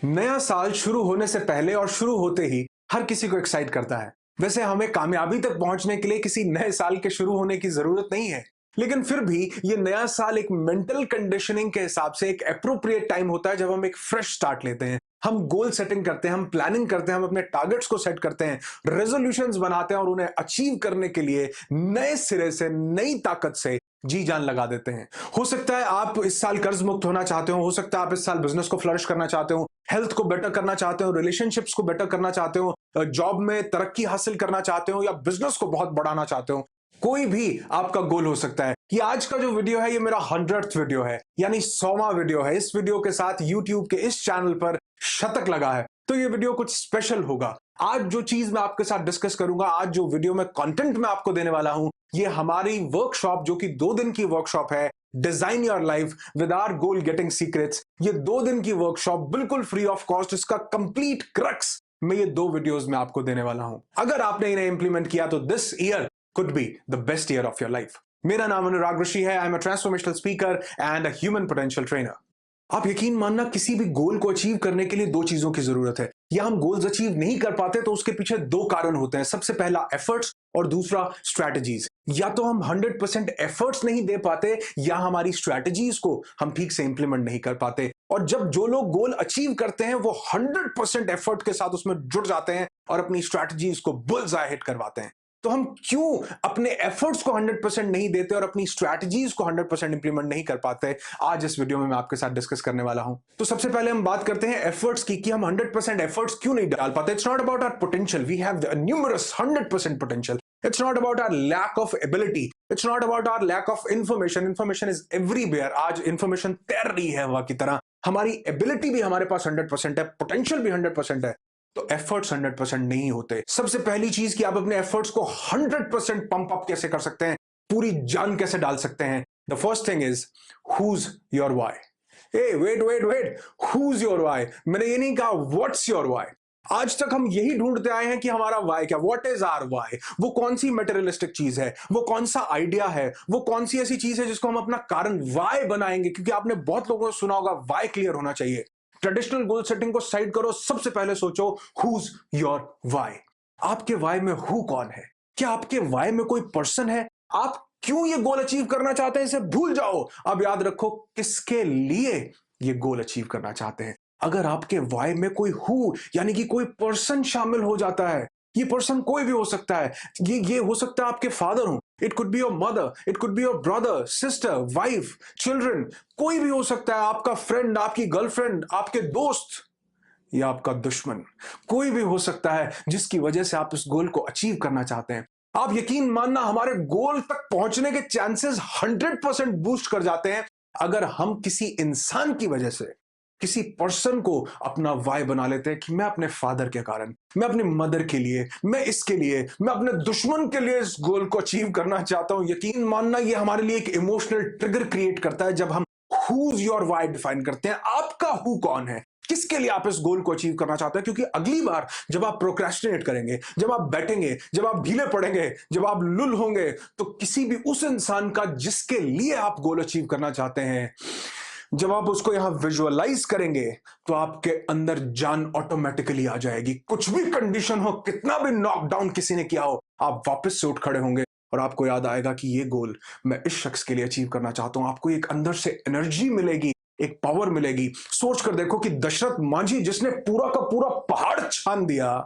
नया साल शुरू होने से पहले और शुरू होते ही हर किसी को एक्साइट करता है। वैसे हमें कामयाबी तक पहुंचने के लिए किसी नए साल के शुरू होने की जरूरत नहीं है, लेकिन फिर भी ये नया साल एक मेंटल कंडीशनिंग के हिसाब से एक अप्रोप्रिएट टाइम होता है जब हम एक फ्रेश स्टार्ट लेते हैं। हम गोल सेटिंग करते हैं, हम प्लानिंग करते हैं, हम अपने टारगेट्स को सेट करते हैं, रेजोल्यूशंस बनाते हैं और उन्हें अचीव करने के लिए नए सिरे से, नई ताकत से जी जान लगा देते हैं। हो सकता है आप इस साल कर्ज मुक्त होना चाहते हो सकता है आप इस साल बिजनेस को फ्लरिश करना चाहते हो, हेल्थ को बेटर करना चाहते हो, रिलेशनशिप्स को बेटर करना चाहते हो, जॉब में तरक्की हासिल करना चाहते हो या बिजनेस को बहुत बढ़ाना चाहते हो। कोई भी आपका गोल हो सकता है। ये आज का जो वीडियो है ये मेरा 100th वीडियो है, यानी 100वां वीडियो है। इस वीडियो के साथ YouTube के इस चैनल पर शतक लगा है, तो ये वीडियो कुछ स्पेशल होगा। आज जो चीज मैं आपके साथ डिस्कस करूंगा, आज जो वीडियो में कंटेंट मैं आपको देने वाला हूं, ये हमारी वर्कशॉप जो कि 2 दिन की वर्कशॉप है, design your life with our goal getting secrets. ये 2 दिन की वर्कशॉप बिल्कुल फ्री ऑफ कॉस्ट, इसका कंप्लीट क्रक्स मैं ये 2 वीडियोस में आपको देने वाला हूं। अगर आपने इन्हें इंप्लीमेंट किया तो this year could be the best year of your life. मेरा नाम अनुराग ऋषि है। I am a transformational speaker and a human potential trainer. आप यकीन मानना, किसी भी गोल को अचीव करने के लिए 2 चीजों की जरूरत है। या हम गोल्स अचीव नहीं कर पाते तो उसके पीछे 2 कारण होते हैं। सबसे पहला एफर्ट्स और दूसरा स्ट्रैटेजीज। या तो हम 100% एफर्ट्स नहीं दे पाते या हमारी स्ट्रैटेजीज को हम ठीक से इंप्लीमेंट नहीं कर पाते। और जब जो लोग गोल अचीव करते हैं वो 100% एफर्ट के साथ उसमें जुट जाते हैं और अपनी स्ट्रैटेजीज को बुल्स आई हिट करवाते हैं। तो हम क्यों अपने एफर्ट्स को 100% नहीं देते और अपनी स्ट्रैटेजीज को 100% इंप्लीमेंट नहीं कर पाते, आज इस वीडियो में मैं आपके साथ डिस्कस करने वाला हूं। तो सबसे पहले हम बात करते हैं एफर्ट्स की, कि हम 100% एफर्ट्स क्यों नहीं डाल पाते। It's not about our potential, we have numerous 100% potential. It's not about our lack of ability. It's not about our lack of information. Information is everywhere. आज information तैर रही है हवा की तरह। हमारी ability भी हमारे पास 100% है, potential भी 100% है, तो एफर्ट्स 100% नहीं होते। सबसे पहली चीज कि आप अपने एफर्ट्स को 100% पंप अप कैसे कर सकते हैं, पूरी जान कैसे डाल सकते हैं। The first thing is who's your why. ए wait wait wait, who's your why. मैंने ये नहीं कहा व्हाट्स योर वाई। आज तक हम यही ढूंढते आए हैं कि हमारा वाई क्या, व्हाट इज आवर वाई। वो कौन सी मटेरियलिस्टिक चीज है, वो कौन सा आइडिया है, वो कौन सी ऐसी चीज है जिसको हम अपना कारण वाई बनाएंगे। क्योंकि आपने बहुत लोगों से सुना होगा वाई क्लियर होना चाहिए। ट्रेडिशनल गोल सेटिंग को साइड करो, सबसे पहले सोचो हुज योर वाई। आपके वाई में हु कौन है। क्या आपके वाई में कोई पर्सन है। आप क्यों ये गोल अचीव करना चाहते हैं इसे भूल जाओ। अब याद रखो किसके लिए ये गोल अचीव करना चाहते हैं। अगर आपके वाई में कोई हु यानी कि कोई पर्सन शामिल हो जाता है, ये पर्सन कोई भी हो सकता है। ये हो सकता है आपके फादर हो, it could be your mother, it could be your brother, sister, wife, children, कोई भी हो सकता है। आपका फ्रेंड, आपकी गर्लफ्रेंड, आपके दोस्त या आपका दुश्मन, कोई भी हो सकता है जिसकी वजह से आप इस गोल को अचीव करना चाहते हैं। आप यकीन मानना, हमारे गोल तक पहुंचने के चांसेस 100% बूस्ट कर जाते हैं अगर हम किसी इंसान की वजह से, किसी पर्सन को अपना वाई बना लेते हैं कि मैं अपने फादर के कारण, मैं अपनी मदर के लिए, मैं इसके लिए, मैं अपने दुश्मन के लिए इस गोल को अचीव करना चाहता हूं। यकीन मानना, ये हमारे लिए एक इमोशनल ट्रिगर क्रिएट करता है जब हम हुज योर वाई डिफाइन करते हैं। आपका हु कौन है, किसके लिए आप इस गोल को अचीव करना चाहते हैं। क्योंकि अगली बार जब आप प्रोक्रेस्टिनेट करेंगे, जब आप बैठेंगे, जब आप ढीले पड़ेंगे, जब आप लुल होंगे, तो किसी भी उस इंसान का जिसके लिए आप गोल अचीव करना चाहते हैं, जब आप उसको यहां विजुअलाइज करेंगे तो आपके अंदर जान ऑटोमेटिकली आ जाएगी। कुछ भी कंडीशन हो, कितना भी नॉकडाउन किसी ने किया हो, आप वापस से उठ खड़े होंगे और आपको याद आएगा कि ये गोल मैं इस शख्स के लिए अचीव करना चाहता हूं। आपको एक अंदर से एनर्जी मिलेगी, एक पावर मिलेगी। सोच कर देखो कि दशरथ मांझी जिसने पूरा का पूरा पहाड़ छान दिया,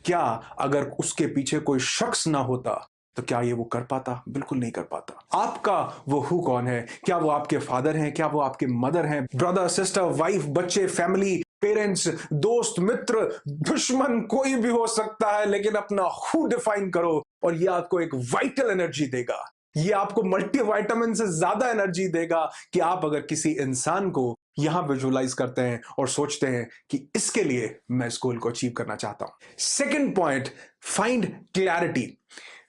क्या अगर उसके पीछे कोई शख्स ना होता तो क्या ये वो कर पाता। बिल्कुल नहीं कर पाता। आपका वो हु कौन है। क्या वो आपके फादर हैं, क्या वो आपके मदर हैं, ब्रदर, सिस्टर, वाइफ, बच्चे, फैमिली, पेरेंट्स, दोस्त, मित्र, दुश्मन, कोई भी हो सकता है। लेकिन अपना हु डिफाइन करो और ये आपको एक वाइटल एनर्जी देगा। ये आपको मल्टीविटामिन से ज्यादा एनर्जी देगा कि आप अगर किसी इंसान को यहां विजुअलाइज करते हैं और सोचते हैं कि इसके लिए मैं इस गोल को अचीव करना चाहता हूं। Second point, find clarity.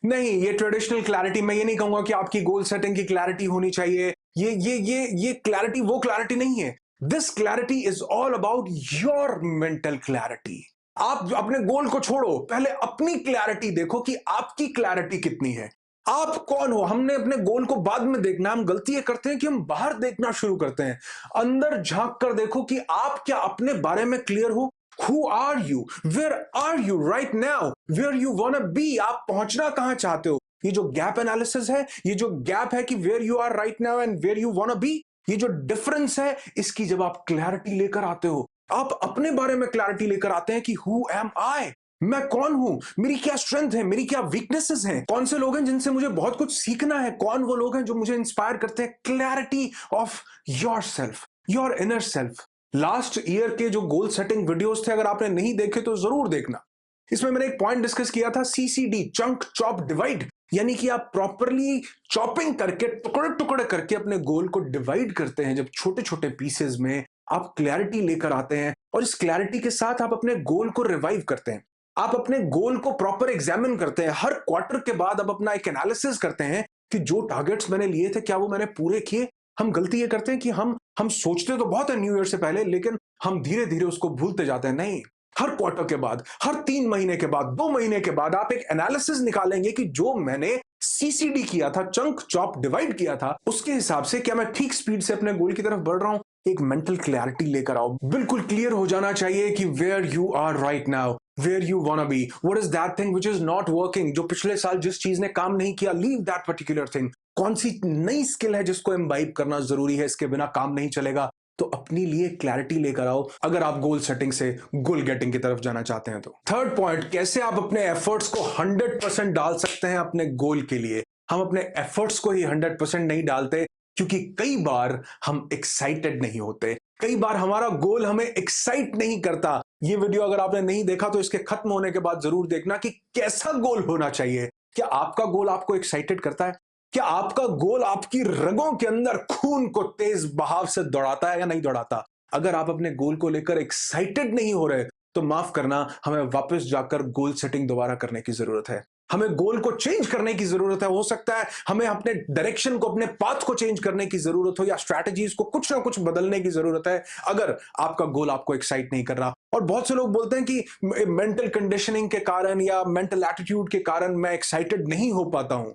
नहीं, ये ट्रेडिशनल क्लैरिटी, मैं ये नहीं कहूंगा कि आपकी गोल सेटिंग की क्लैरिटी होनी चाहिए। ये क्लैरिटी वो क्लैरिटी नहीं है। This clarity is all about your mental clarity. आप अपने गोल को छोड़ो, पहले अपनी क्लैरिटी देखो कि आपकी क्लैरिटी कितनी है। आप कौन हो? हमने अपने गोल को बाद में देखना, हम गलती ये करते हैं कि हम बाहर देखना शुरू करते हैं। अंदर झांक कर देखो कि आप क्या अपने बारे में क्लियर हो? Who are you? Where are you right now? Where you wanna be? आप पहुंचना कहां चाहते हो? ये जो गैप एनालिसिस है, ये जो गैप है कि where you are right now and where you wanna be, ये जो डिफरेंस है, इसकी जब आप क्लैरिटी लेकर आते हो, आप अपने बारे में क्लैरिटी लेकर आते हैं कि who am I? मैं कौन हूं, मेरी क्या स्ट्रेंथ है, मेरी क्या वीकनेसेस हैं, कौन से लोग हैं जिनसे मुझे बहुत कुछ सीखना है, कौन वो लोग हैं जो मुझे इंस्पायर करते हैं। Clarity of your self, your inner self. Last year के जो गोल सेटिंग वीडियोस थे, अगर आपने नहीं देखे तो जरूर देखना। इसमें मैंने एक पॉइंट डिस्कस किया था, सीसीडी, चंक चॉप डिवाइड, यानी कि आप प्रॉपरली चॉपिंग करके, टुकड़े टुकड़े करके अपने गोल को डिवाइड करते हैं। जब छोटे छोटे पीसेस में आप क्लैरिटी लेकर आते हैं और इस क्लैरिटी के साथ आप अपने गोल को रिवाइव करते हैं, आप अपने गोल को प्रॉपर एग्जामिन करते हैं। हर क्वार्टर के बाद आप अपना एक एनालिसिस करते हैं कि जो टारगेट्स मैंने लिए थे क्या वो मैंने पूरे किए। हम गलती ये करते हैं कि हम सोचते तो बहुत है न्यू ईयर से पहले, लेकिन हम धीरे धीरे उसको भूलते जाते हैं। नहीं, हर क्वार्टर के बाद, हर 3 महीने के बाद, 2 महीने के बाद आप एक एनालिसिस निकालेंगे कि जो मैंने सीसीडी किया था, चंक चॉप डिवाइड किया था, उसके हिसाब से क्या मैं ठीक स्पीड से अपने गोल की तरफ बढ़ रहा हूं। एक मेंटल क्लैरिटी लेकर आओ। बिल्कुल क्लियर हो जाना चाहिए कि where you are right now, where you wanna be, what is that thing which is not working. जो पिछले साल जिस चीज ने काम नहीं किया, लीव दैट पर्टिकुलर थिंग। कौन सी नई स्किल है जिसको इम्बाइब करना जरूरी है, इसके बिना काम नहीं चलेगा। तो अपने लिए क्लैरिटी लेकर आओ अगर आप गोल सेटिंग से गोल गेटिंग की तरफ जाना चाहते हैं तो। थर्ड पॉइंट, कैसे आप अपने एफर्ट्स को 100% डाल सकते हैं अपने गोल के लिए। हम अपने एफर्ट्स को ही 100% नहीं डालते क्योंकि कई बार हम एक्साइटेड नहीं होते, कई बार हमारा गोल हमें एक्साइट नहीं करता। ये वीडियो अगर आपने नहीं देखा तो इसके खत्म होने के बाद जरूर देखना कि कैसा गोल होना चाहिए। क्या आपका गोल आपको एक्साइटेड करता है? क्या आपका गोल आपकी रगों के अंदर खून को तेज बहाव से दौड़ाता है या नहीं दौड़ाता? अगर आप अपने गोल को लेकर एक्साइटेड नहीं हो रहे तो माफ करना, हमें वापस जाकर गोल सेटिंग दोबारा करने की जरूरत है। हमें गोल को चेंज करने की जरूरत है। हो सकता है हमें अपने डायरेक्शन को, अपने पाथ को चेंज करने की जरूरत हो, या स्ट्रैटेजीज को कुछ ना कुछ बदलने की जरूरत है अगर आपका गोल आपको एक्साइट नहीं कर रहा। और बहुत से लोग बोलते हैं कि मेंटल कंडीशनिंग के कारण या मेंटल एटीट्यूड के कारण मैं एक्साइटेड नहीं हो पाता हूं।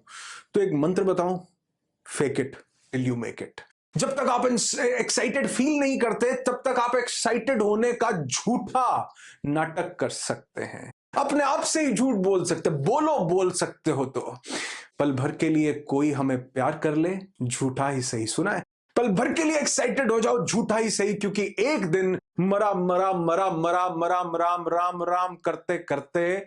तो एक मंत्र बताऊं, fake it till you make it. जब तक आप एक्साइटेड फील नहीं करते तब तक आप एक्साइटेड होने का झूठा नाटक कर सकते हैं, अपने आप से ही झूठ बोल सकते, बोल सकते हो। तो पल भर के लिए कोई हमें प्यार कर ले, झूठा ही सही, सुना है, पल भर के लिए एक्साइटेड हो जाओ, झूठा ही सही, क्योंकि एक दिन मरा मरा मरा मरा मरा राम राम राम करते करते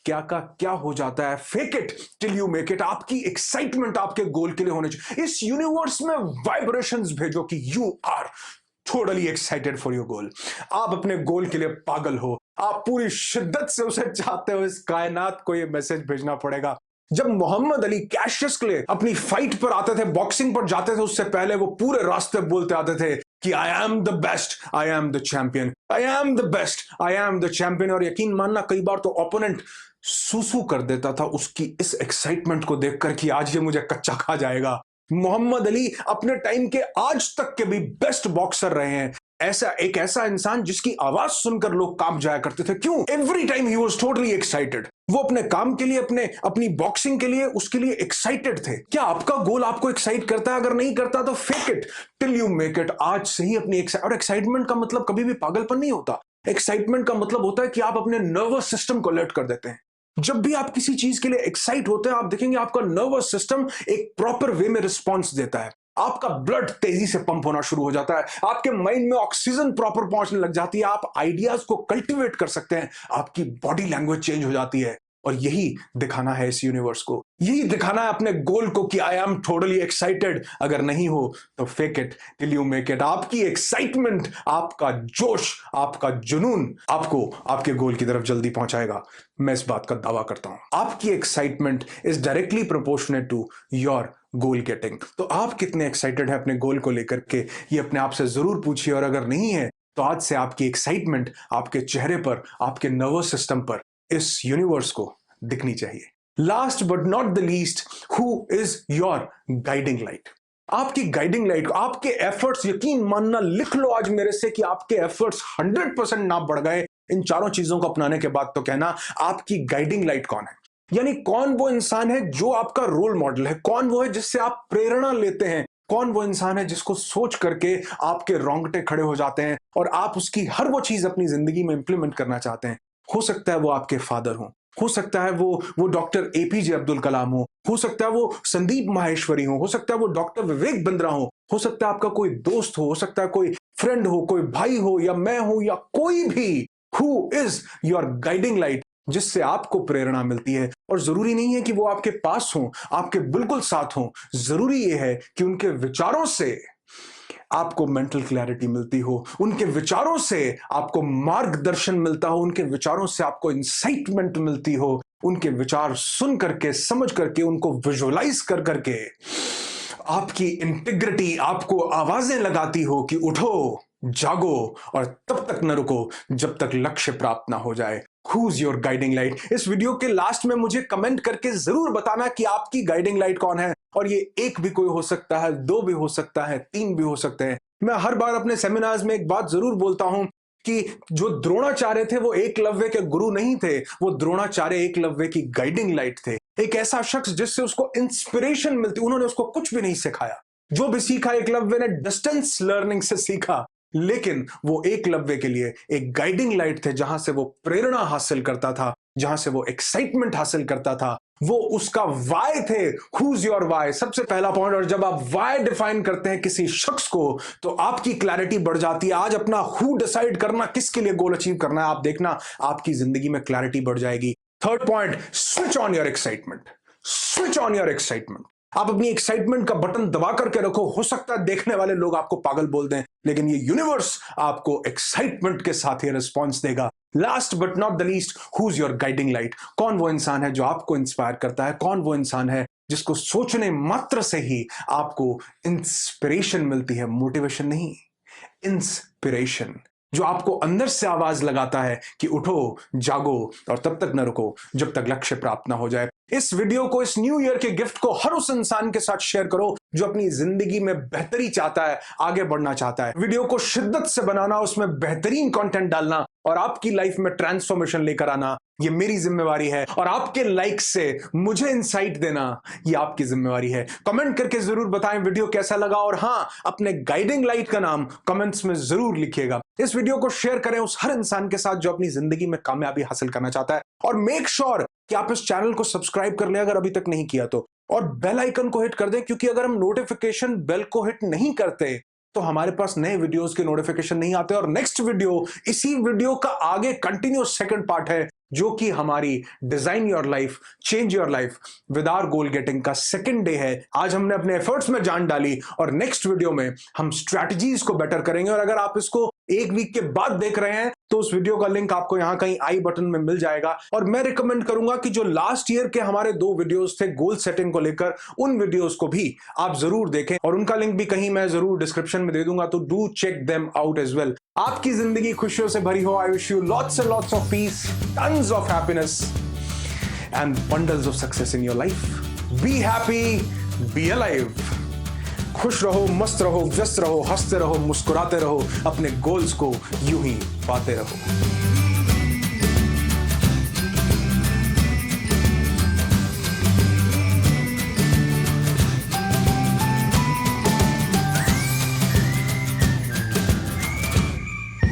क्या का क्या हो जाता है। Fake it till you make it. आपकी एक्साइटमेंट आपके गोल के लिए होने चाहिए। इस यूनिवर्स में वाइब्रेशंस भेजो कि you are totally excited for your goal. आप अपने गोल के लिए पागल हो, आप पूरी शिद्दत से उसे चाहते हो। इस कायनात को यह मैसेज भेजना पड़ेगा। जब मोहम्मद अली कैशियस के लिए अपनी फाइट पर आते थे, बॉक्सिंग पर जाते थे, उससे पहले वो पूरे रास्ते बोलते आते थे कि I am the best, I am the champion, I am the best, I am the champion. और यकीन मानना, कई बार तो ओपोनेंट सूसू कर देता था उसकी इस एक्साइटमेंट को देखकर कि आज ये मुझे कच्चा खा जाएगा। मोहम्मद अली अपने टाइम के आज तक के भी बेस्ट बॉक्सर रहे हैं। ऐसा इंसान जिसकी आवाज सुनकर लोग कांप जाया करते थे। क्यों? Every time he was totally excited. वो अपने काम के लिए, अपनी बॉक्सिंग के लिए, उसके लिए एक्साइटेड थे। क्या आपका गोल आपको एक्साइट करता है? अगर नहीं करता तो fake it till you make it. आज से ही अपनी और एक्साइटमेंट का मतलब कभी भी पागलपन नहीं होता। एक्साइटमेंट का मतलब होता है कि आप अपने नर्वस सिस्टम को अलर्ट कर देते हैं। जब भी आप किसी चीज के लिए एक्साइट होते हैं, आप देखेंगे आपका नर्वस सिस्टम एक प्रॉपर वे में रिस्पॉन्स देता है। आपका ब्लड तेजी से पंप होना शुरू हो जाता है, आपके माइंड में ऑक्सीजन प्रॉपर पहुंचने लग जाती है, आप आइडियाज को कल्टीवेट कर सकते हैं, आपकी बॉडी लैंग्वेज चेंज हो जाती है। और यही दिखाना है इस यूनिवर्स को, यही दिखाना है अपने गोल को कि आई एम टोटली एक्साइटेड। अगर नहीं हो तो fake it till you make it. आपकी एक्साइटमेंट, आपका जोश, आपका जुनून आपको आपके गोल की तरफ जल्दी पहुंचाएगा। मैं इस बात का दावा करता हूं। आपकी excitement is directly proportionate to your goal getting. तो आप कितने एक्साइटेड हैं अपने गोल को लेकर के, ये अपने आप से जरूर पूछिए। और अगर नहीं है तो आज से आपकी एक्साइटमेंट आपके चेहरे पर, आपके नर्वस सिस्टम पर, इस यूनिवर्स को दिखनी चाहिए। Last but not the least, who is your guiding light? आपकी गाइडिंग लाइट, आपके एफर्ट्स, यकीन मानना, लिख लो आज मेरे से कि आपके एफर्ट्स 100% ना बढ़ गए इन चारों चीजों को अपनाने के बाद, तो कहना आपकी गाइडिंग लाइट कौन है? यानी कौन वो इंसान है जो आपका रोल मॉडल है, कौन वो है जिससे आप प्रेरणा लेते हैं, कौन वो इंसान है जिसको सोच करके आपके रोंगटे खड़े हो जाते हैं और आप उसकी हर वो चीज अपनी जिंदगी में इंप्लीमेंट करना चाहते हैं। हो सकता है वो आपके फादर हो सकता है वो डॉक्टर एपीजे अब्दुल कलाम हो सकता है वो संदीप माहेश्वरी हो सकता है वो डॉक्टर विवेक बिंद्रा हो सकता है आपका कोई दोस्त हो सकता है कोई फ्रेंड हो, कोई भाई हो या मैं हूं या कोई भी। Who is your guiding light जिससे आपको प्रेरणा मिलती है। और जरूरी नहीं है कि वो आपके पास हो, आपके बिल्कुल साथ हो, जरूरी यह है कि उनके विचारों से आपको मेंटल क्लैरिटी मिलती हो, उनके विचारों से आपको मार्गदर्शन मिलता हो, उनके विचारों से आपको इंसाइटमेंट मिलती हो, उनके विचार सुन करके, समझ करके, उनको विजुअलाइज कर करके आपकी इंटीग्रिटी आपको आवाजें लगाती हो कि उठो, जागो और तब तक न रुको जब तक लक्ष्य प्राप्त ना हो जाए। Who's your guiding light? इस वीडियो के लास्ट में मुझे कमेंट करके जरूर बताना कि आपकी गाइडिंग लाइट कौन है। और ये एक भी कोई हो सकता है, दो भी हो सकता है, तीन भी हो सकते हैं। मैं हर बार अपने सेमिनार्स में एक बात जरूर बोलता हूं कि जो द्रोणाचार्य थे वो एकलव्य के गुरु नहीं थे, वो द्रोणाचार्य एकलव्य की गाइडिंग लाइट थे। एक ऐसा शख्स जिससे उसको इंस्पिरेशन मिलती, उन्होंने उसको कुछ भी नहीं सिखाया, जो भी सीखा एकलव्य ने डिस्टेंस लर्निंग से सीखा, लेकिन वो एकलव्य के लिए एक गाइडिंग लाइट थे, जहां से वो प्रेरणा हासिल करता था, जहां से वो एक्साइटमेंट हासिल करता था। वो उसका वाई थे। हुज योर वाई, सबसे पहला पॉइंट। और जब आप वाई डिफाइन करते हैं किसी शख्स को तो आपकी क्लैरिटी बढ़ जाती है। आज अपना हु डिसाइड करना, किसके लिए गोल अचीव करना है, आप देखना आपकी जिंदगी में क्लैरिटी बढ़ जाएगी। Third point, switch on your excitement. Switch on your excitement. आप अपनी एक्साइटमेंट का बटन दबा करके रखो। हो सकता है देखने वाले लोग आपको पागल बोल दें, लेकिन ये यूनिवर्स आपको एक्साइटमेंट के साथ ही रिस्पॉन्स देगा। Last but not the least, whose your guiding light. कौन वो इंसान है जो आपको इंस्पायर करता है, कौन वो इंसान है जिसको सोचने मात्र से ही आपको इंस्पिरेशन मिलती है, मोटिवेशन नहीं, इंस्पिरेशन, जो आपको अंदर से आवाज लगाता है कि उठो, जागो और तब तक न रुको जब तक लक्ष्य प्राप्त ना हो जाए। इस वीडियो को, इस न्यू ईयर के गिफ्ट को हर उस इंसान के साथ शेयर करो जो अपनी जिंदगी में बेहतरी चाहता है, आगे बढ़ना चाहता है। वीडियो को शिद्दत से बनाना, उसमें बेहतरीन कंटेंट डालना और आपकी लाइफ में ट्रांसफॉर्मेशन लेकर आना, ये मेरी जिम्मेवारी है। और आपके लाइक से मुझे इंसाइट देना, ये आपकी जिम्मेवारी है। कमेंट करके जरूर बताएं वीडियो कैसा लगा, और हां, अपने गाइडिंग लाइट का नाम कमेंट्स में जरूर लिखिएगा। इस वीडियो को शेयर करें उस हर इंसान के साथ जो अपनी जिंदगी में कामयाबी हासिल करना चाहता है। और मेक श्योर कि आप इस चैनल को सब्सक्राइब कर लें अगर अभी तक नहीं किया तो, और बेल आइकन को हिट कर दें, क्योंकि अगर हम नोटिफिकेशन बेल को हिट नहीं करते तो हमारे पास नए वीडियोस के नोटिफिकेशन नहीं आते। और नेक्स्ट वीडियो इसी वीडियो का आगे कंटिन्यूस सेकंड पार्ट है, जो कि हमारी design your life, change your life with our goal getting का सेकंड डे है। आज हमने अपने एफर्ट्स में जान डाली और नेक्स्ट वीडियो में हम स्ट्रैटेजीज को बेटर करेंगे। और अगर आप इसको एक वीक के बाद देख रहे हैं तो उस वीडियो का लिंक आपको यहां कहीं आई बटन में मिल जाएगा। और मैं रिकमेंड करूंगा कि जो लास्ट ईयर के हमारे 2 वीडियोस थे गोल सेटिंग को लेकर, उन वीडियोस को भी आप जरूर देखें, और उनका लिंक भी कहीं मैं जरूर डिस्क्रिप्शन में दे दूंगा, तो do check them out as well. आपकी जिंदगी खुशियों से भरी हो। I wish you lots and lots of peace, tons of happiness and bundles of success in your life. Be happy, be alive. खुश रहो, मस्त रहो, व्यस्त रहो, हंसते रहो, मुस्कुराते रहो, अपने गोल्स को यूं ही पाते रहो।